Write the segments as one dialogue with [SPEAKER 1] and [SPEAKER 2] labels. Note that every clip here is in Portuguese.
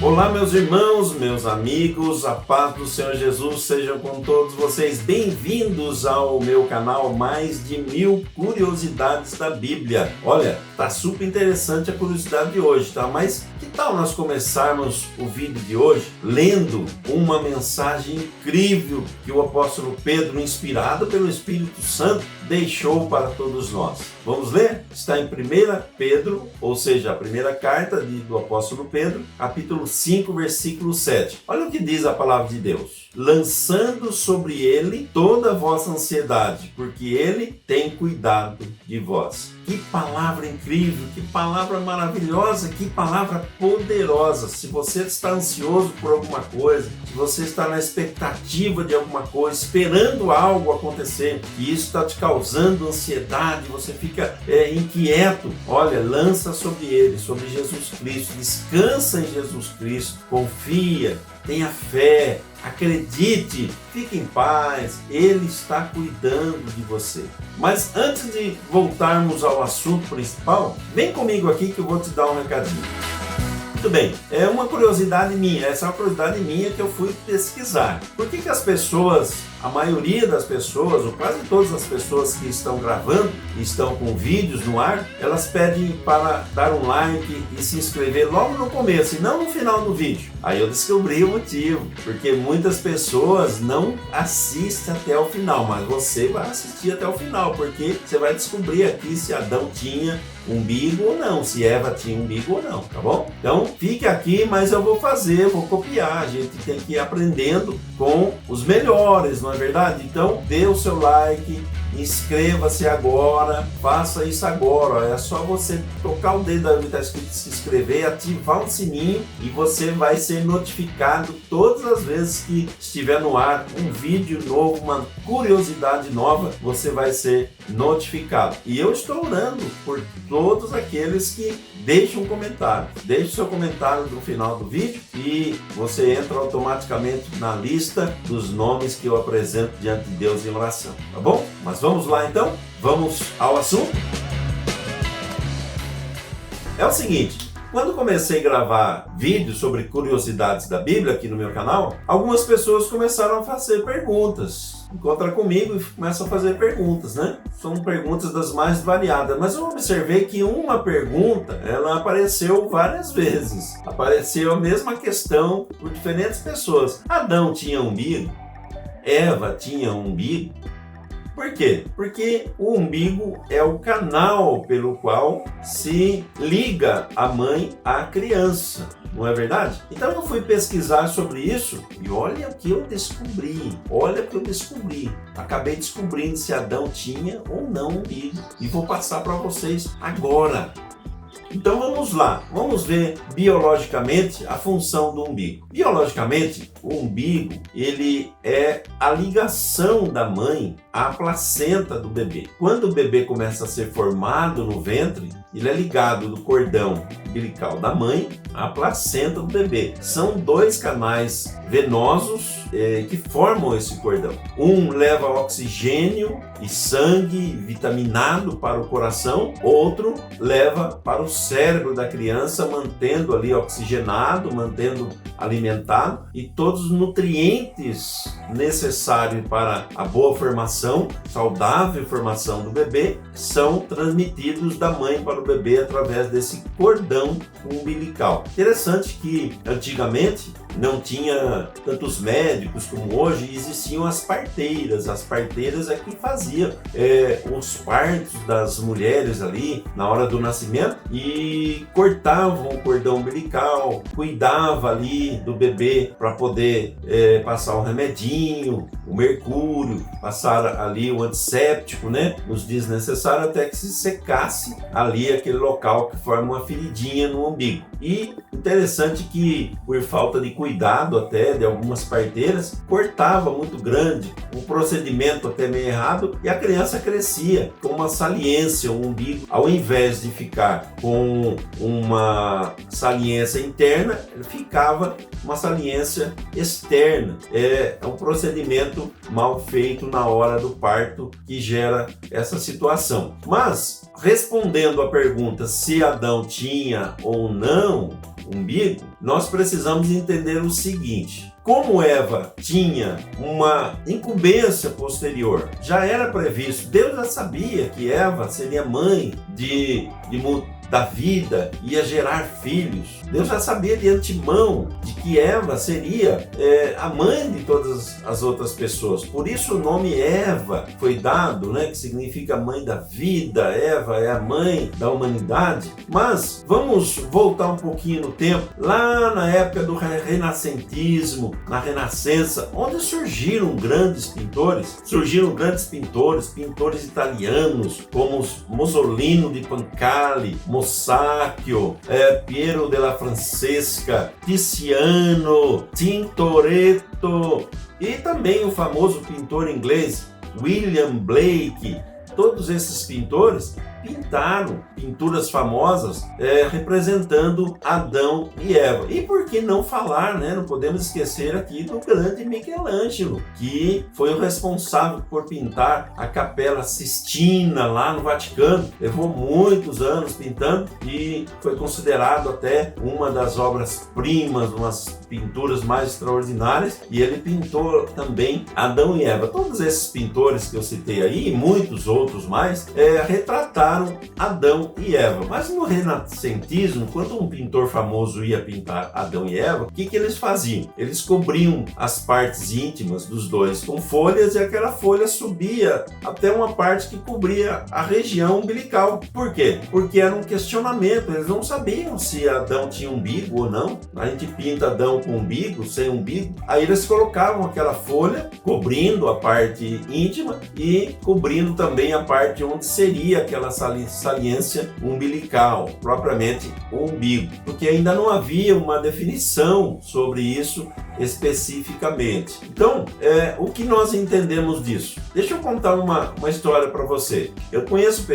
[SPEAKER 1] Olá, meus irmãos, meus amigos, a paz do Senhor Jesus sejam com todos vocês. Bem-vindos ao meu canal Mais de 1000 Curiosidades da Bíblia. Olha, tá super interessante a curiosidade de hoje, tá? Mas que tal nós começarmos o vídeo de hoje lendo uma mensagem incrível que o apóstolo Pedro, inspirado pelo Espírito Santo, deixou para todos nós. Vamos ler? Está em 1 Pedro, ou seja, a primeira carta do apóstolo Pedro, capítulo 5, versículo 7. Olha o que diz a palavra de Deus. Lançando sobre ele toda a vossa ansiedade, porque ele tem cuidado de vós. Que palavra incrível, que palavra maravilhosa, que palavra poderosa. Se você está ansioso por alguma coisa, se você está na expectativa de alguma coisa, esperando algo acontecer, e isso está te causando ansiedade, você fica inquieto, olha, lança sobre ele, sobre Jesus Cristo, descansa em Jesus Cristo, confia, tenha fé, acredite, fique em paz, Ele está cuidando de você. Mas antes de voltarmos ao assunto principal, vem comigo aqui que eu vou te dar um recadinho. Muito bem, é uma curiosidade minha, essa é uma curiosidade minha que eu fui pesquisar. Por que as pessoas, a maioria das pessoas, ou quase todas as pessoas que estão gravando, estão com vídeos no ar, elas pedem para dar um like e se inscrever logo no começo e não no final do vídeo? Aí eu descobri o motivo, porque muitas pessoas não assistem até o final, mas você vai assistir até o final, porque você vai descobrir aqui se Adão tinha umbigo ou não, se Eva tinha umbigo ou não, tá bom? Então fique aqui, mas eu vou copiar, a gente tem que ir aprendendo com os melhores, não é verdade? Então dê o seu like, inscreva-se agora, faça isso agora, é só você tocar o dedo onde está escrito se inscrever, ativar o sininho e você vai ser notificado todas as vezes que estiver no ar um vídeo novo, uma curiosidade nova, você vai ser notificado. E eu estou orando por todos aqueles que deixam um comentário. Deixe seu comentário no final do vídeo e você entra automaticamente na lista dos nomes que eu apresento diante de Deus em oração, tá bom? Mas vamos lá então? Vamos ao assunto? É o seguinte, quando comecei a gravar vídeos sobre curiosidades da Bíblia aqui no meu canal, algumas pessoas começaram a fazer perguntas. Encontra comigo e começa a fazer perguntas, né? São perguntas das mais variadas, mas eu observei que uma pergunta, ela apareceu várias vezes. Apareceu a mesma questão por diferentes pessoas. Adão tinha umbigo? Eva tinha umbigo? Por quê? Porque o umbigo é o canal pelo qual se liga a mãe à criança, não é verdade? Então eu fui pesquisar sobre isso e olha o que eu descobri, Acabei descobrindo se Adão tinha ou não umbigo e vou passar para vocês agora. Então vamos lá, vamos ver biologicamente a função do umbigo. Biologicamente, o umbigo ele é a ligação da mãe à placenta do bebê. Quando o bebê começa a ser formado no ventre, ele é ligado do cordão umbilical da mãe à placenta do bebê. São dois canais venosos que formam esse cordão. Um leva oxigênio e sangue vitaminado para o coração, outro leva para o cérebro da criança, mantendo ali oxigenado, mantendo alimentado, e todos os nutrientes necessários para a boa formação, saudável formação do bebê, são transmitidos da mãe para o bebê através desse cordão umbilical. Interessante que antigamente não tinha tantos médicos como hoje, existiam as parteiras. As parteiras é que faziam os partos das mulheres ali na hora do nascimento e cortavam o cordão umbilical, cuidava ali do bebê para poder passar o remedinho, o mercúrio, passar ali o antisséptico, né, nos dias necessários até que se secasse ali aquele local que forma uma feridinha no umbigo. E interessante que por falta de cuidado até de algumas parteiras, cortava muito grande, um procedimento até meio errado, e a criança crescia com uma saliência, um umbigo, ao invés de ficar com uma saliência interna, ele ficava uma saliência externa. É um procedimento mal feito na hora do parto que gera essa situação. Mas, respondendo à pergunta se Adão tinha ou não umbigo, nós precisamos entender o seguinte: como Eva tinha uma incumbência posterior, já era previsto, Deus já sabia que Eva seria mãe da vida, ia gerar filhos. Deus já sabia de antemão de que Eva seria a mãe de todas as outras pessoas. Por isso o nome Eva foi dado, né, que significa mãe da vida. Eva é a mãe da humanidade. Mas vamos voltar um pouquinho no tempo, lá na época do renascentismo, na Renascença, onde surgiram grandes pintores. Pintores italianos, como Mussolino di Pancalli, Mosacchio, Piero della Francesca, Tiziano, Tintoretto e também o famoso pintor inglês William Blake. Todos esses pintores pintaram pinturas famosas representando Adão e Eva. E por que não falar, né? Não podemos esquecer aqui do grande Michelangelo, que foi o responsável por pintar a Capela Sistina lá no Vaticano. Levou muitos anos pintando e foi considerado até uma das obras-primas, umas pinturas mais extraordinárias. E ele pintou também Adão e Eva. Todos esses pintores que eu citei aí, e muitos outros mais, retrataram Adão e Eva. Mas no renascentismo, quando um pintor famoso ia pintar Adão e Eva, o que eles faziam? Eles cobriam as partes íntimas dos dois com folhas e aquela folha subia até uma parte que cobria a região umbilical. Por quê? Porque era um questionamento, eles não sabiam se Adão tinha umbigo ou não. A gente pinta Adão com umbigo, sem umbigo. Aí eles colocavam aquela folha cobrindo a parte íntima e cobrindo também a parte onde seria aquela saliência umbilical, propriamente o umbigo, porque ainda não havia uma definição sobre isso especificamente. Então, o que nós entendemos disso? Deixa eu contar uma história para você. Eu conheço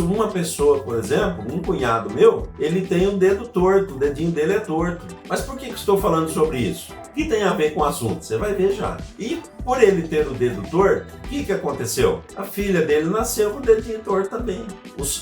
[SPEAKER 1] uma pessoa, por exemplo, um cunhado meu, ele tem um dedo torto, o dedinho dele é torto. Mas por que estou falando sobre isso? O que tem a ver com o assunto? Você vai ver já. E por ele ter o dedo torto, o que aconteceu? A filha dele nasceu com o dedinho torto também.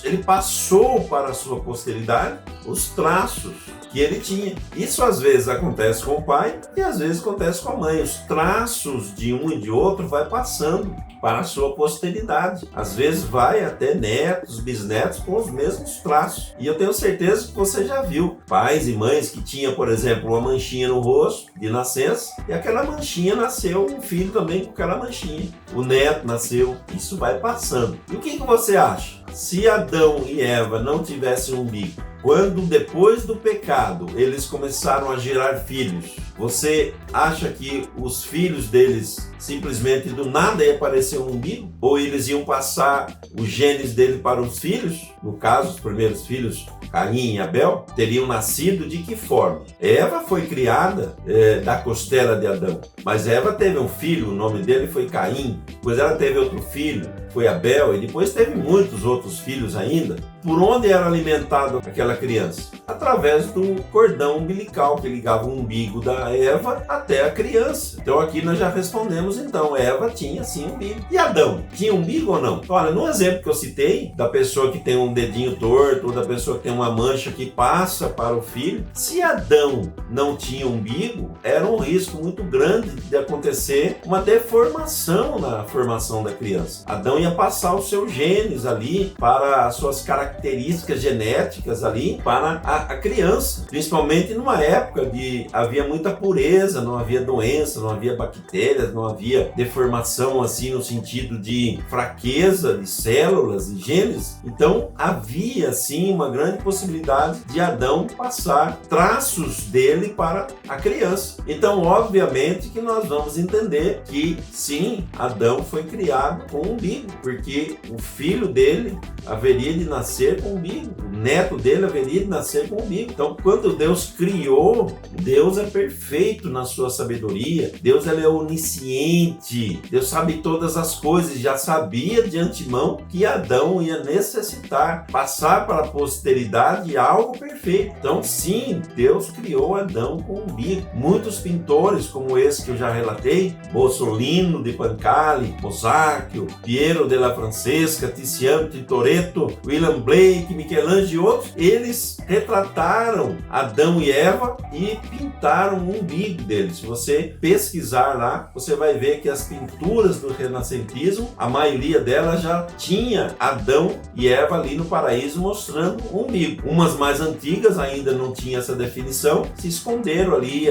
[SPEAKER 1] Ele passou para a sua posteridade os traços que ele tinha. Isso às vezes acontece com o pai e às vezes acontece com a mãe. Os traços de um e de outro vai passando para a sua posteridade. Às vezes vai até netos, bisnetos com os mesmos traços. E eu tenho certeza que você já viu pais e mães que tinham, por exemplo, uma manchinha no rosto de nascença e aquela manchinha nasceu um filho também com aquela manchinha. O neto nasceu. Isso vai passando. E o que você acha? Se Adão e Eva não tivessem umbigo, quando depois do pecado eles começaram a gerar filhos, você acha que os filhos deles simplesmente do nada ia aparecer um umbigo? Ou eles iam passar os genes dele para os filhos? No caso, os primeiros filhos, Caim e Abel, teriam nascido de que forma? Eva foi criada da costela de Adão, mas Eva teve um filho, o nome dele foi Caim, depois ela teve outro filho, foi Abel, e depois teve muitos outros filhos ainda. Por onde era alimentado aquela criança? Através do cordão umbilical que ligava o umbigo da Eva até a criança. Então aqui nós já respondemos então, Eva tinha sim umbigo. E Adão, tinha umbigo ou não? Olha, no exemplo que eu citei, da pessoa que tem um dedinho torto, ou da pessoa que tem uma mancha que passa para o filho, se Adão não tinha umbigo, era um risco muito grande de acontecer uma deformação na formação da criança. Adão ia passar os seus genes ali para as suas características genéticas ali para a criança, principalmente numa época de havia muita pureza, não havia doença, não havia bactérias, não havia deformação assim no sentido de fraqueza de células e genes. Então havia sim uma grande possibilidade de Adão passar traços dele para a criança. Então obviamente que nós vamos entender que sim, Adão foi criado com umbigo, porque o filho dele haveria de nascer com umbigo, o neto dele haveria de nascer com umbigo. Então, quando Deus criou, Deus é perfeito na sua sabedoria, Deus ele é onisciente, Deus sabe todas as coisas, já sabia de antemão que Adão ia necessitar passar para a posteridade algo perfeito. Então, sim, Deus criou Adão com umbigo. Muitos pintores, como esse que eu já relatei, Mussolino di Pancalli, Mosacchio, Piero della Francesca, Tiziano, Tintoretto, William Blake, Michelangelo e outros, eles retrataram Adão e Eva e pintaram o umbigo deles. Se você pesquisar lá, você vai ver que as pinturas do renascentismo, a maioria delas já tinha Adão e Eva ali no paraíso mostrando o umbigo. Umas mais antigas ainda não tinha essa definição, se esconderam ali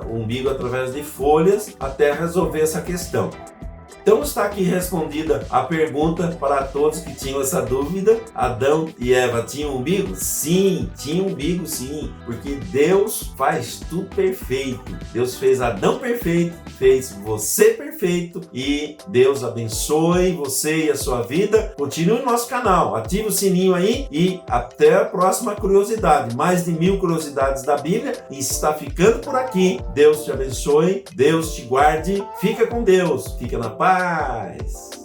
[SPEAKER 1] o umbigo através de folhas até resolver essa questão. Então está aqui respondida a pergunta para todos que tinham essa dúvida. Adão e Eva tinham umbigo? Sim, tinham umbigo sim, porque Deus faz tudo perfeito. Deus fez Adão perfeito, fez você perfeito e Deus abençoe você e a sua vida. Continue no nosso canal, ative o sininho aí e até a próxima curiosidade. Mais de 1000 curiosidades da Bíblia e está ficando por aqui. Deus te abençoe, Deus te guarde, fica com Deus, fica na paz.